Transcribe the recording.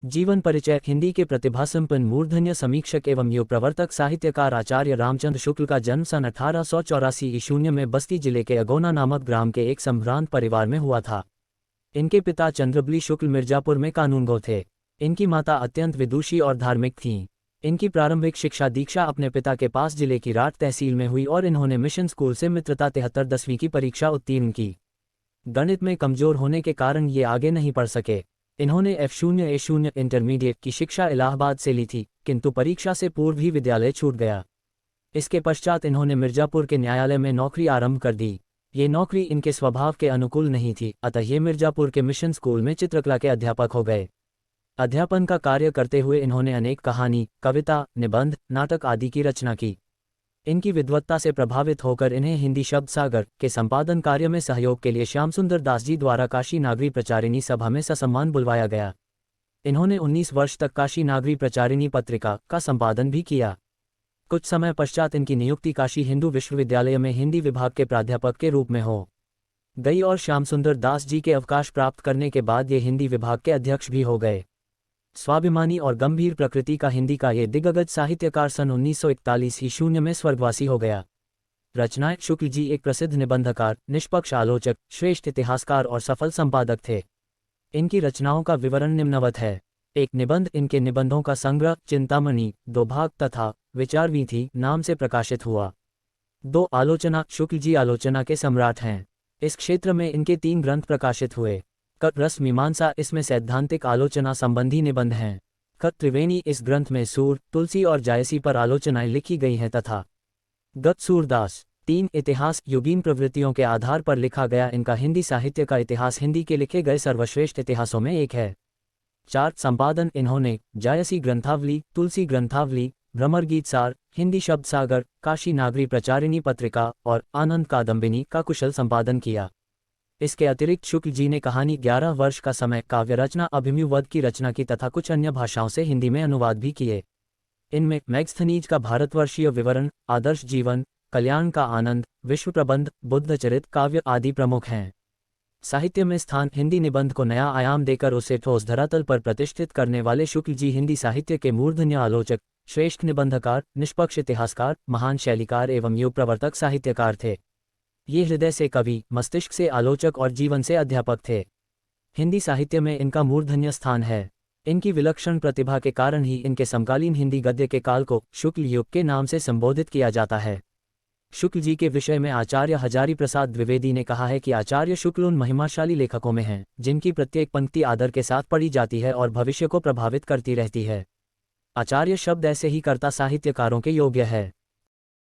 जीवन परिचय। हिंदी के प्रतिभासंपन्न मूर्धन्य समीक्षक एवं युग प्रवर्तक साहित्यकार आचार्य रामचंद्र शुक्ल का जन्म सन 1884 में बस्ती जिले के अगोना नामक ग्राम के एक संभ्रांत परिवार में हुआ था। इनके पिता चंद्रबली शुक्ल मिर्जापुर में कानूनगो थे। इनकी माता अत्यंत विदुषी और धार्मिक थीं। इनकी प्रारंभिक शिक्षा दीक्षा अपने पिता के पास जिले की राठ तहसील में हुई और इन्होंने मिशन स्कूल से मित्रता 73 10वीं की परीक्षा उत्तीर्ण की। गणित में कमजोर होने के कारण ये आगे नहीं पढ़ सके। इन्होंने F0 A0 इंटरमीडिएट की शिक्षा इलाहाबाद से ली थी, किंतु परीक्षा से पूर्व ही विद्यालय छूट गया। इसके पश्चात इन्होंने मिर्जापुर के न्यायालय में नौकरी आरंभ कर दी। ये नौकरी इनके स्वभाव के अनुकूल नहीं थी, अतः ये मिर्जापुर के मिशन स्कूल में चित्रकला के अध्यापक हो गए। अध्यापन का कार्य करते हुए इन्होंने अनेक कहानी, कविता, निबंध, नाटक आदि की रचना की। इनकी विद्वत्ता से प्रभावित होकर इन्हें हिंदी शब्द सागर के संपादन कार्य में सहयोग के लिए श्याम सुंदर दास जी द्वारा काशी नागरी प्रचारिणी सभा में ससम्मान बुलवाया गया। इन्होंने 19 वर्ष तक काशी नागरी प्रचारिणी पत्रिका का संपादन भी किया। कुछ समय पश्चात इनकी नियुक्ति काशी हिंदू विश्वविद्यालय में हिंदी विभाग के प्राध्यापक के रूप में हो गई और श्याम सुंदर दास जी के अवकाश प्राप्त करने के बाद ये हिंदी विभाग के अध्यक्ष भी हो गए। स्वाभिमानी और गंभीर प्रकृति का हिंदी का ये दिग्गज साहित्यकार सन 1941 ईस्वी में स्वर्गवासी हो गया। रचनाएं। शुक्ल जी एक प्रसिद्ध निबंधकार, निष्पक्ष आलोचक, श्रेष्ठ इतिहासकार और सफल संपादक थे। इनकी रचनाओं का विवरण निम्नवत है। एक निबंध। इनके निबंधों का संग्रह चिंतामणि 2 भाग तथा विचारवीथी नाम से प्रकाशित हुआ। 2 आलोचना। शुक्ल जी आलोचना के सम्राट हैं। इस क्षेत्र में इनके 3 ग्रंथ प्रकाशित हुए। क रस मीमांसा, इसमें सैद्धांतिक आलोचना संबंधी निबंध हैं। ख त्रिवेणी, इस ग्रंथ में सूर, तुलसी और जायसी पर आलोचनाएं लिखी गई हैं तथा ग सूरदास। 3 इतिहास, युगीन प्रवृत्तियों के आधार पर लिखा गया इनका हिंदी साहित्य का इतिहास हिंदी के लिखे गए सर्वश्रेष्ठ इतिहासों में एक है। 4 संपादन। इन्होंने जायसी ग्रंथावली, तुलसी ग्रंथावली, भ्रमर गीत सार, हिंदी शब्द सागर, काशी नागरी प्रचारिणी पत्रिका और आनंद कादम्बिनी का कुशल संपादन किया। इसके अतिरिक्त शुक्ल जी ने कहानी, 11 वर्ष का समय, काव्य रचना, अभिमन्यु वध की रचना की तथा कुछ अन्य भाषाओं से हिंदी में अनुवाद भी किए। इनमें मैगस्थनीज का भारतवर्षीय विवरण, आदर्श जीवन, कल्याण का आनंद, विश्व प्रबंध, बुद्धचरित काव्य आदि प्रमुख हैं। साहित्य में स्थान। हिंदी निबंध को नया आयाम देकर उसे ठोस धरातल पर प्रतिष्ठित करने वाले शुक्ल जी हिंदी साहित्य के मूर्धन्य आलोचक, श्रेष्ठ निबंधकार, निष्पक्ष इतिहासकार, महान शैलीकार एवं युग प्रवर्तक साहित्यकार थे। ये हृदय से कवि, मस्तिष्क से आलोचक और जीवन से अध्यापक थे। हिंदी साहित्य में इनका मूर्धन्य स्थान है। इनकी विलक्षण प्रतिभा के कारण ही इनके समकालीन हिंदी गद्य के काल को शुक्ल युग के नाम से संबोधित किया जाता है। शुक्ल जी के विषय में आचार्य हजारी प्रसाद द्विवेदी ने कहा है कि आचार्य शुक्ल उन महिमाशाली लेखकों में हैं जिनकी प्रत्येक पंक्ति आदर के साथ पढ़ी जाती है और भविष्य को प्रभावित करती रहती है। आचार्य शब्द ऐसे ही कर्ता साहित्यकारों के योग्य है।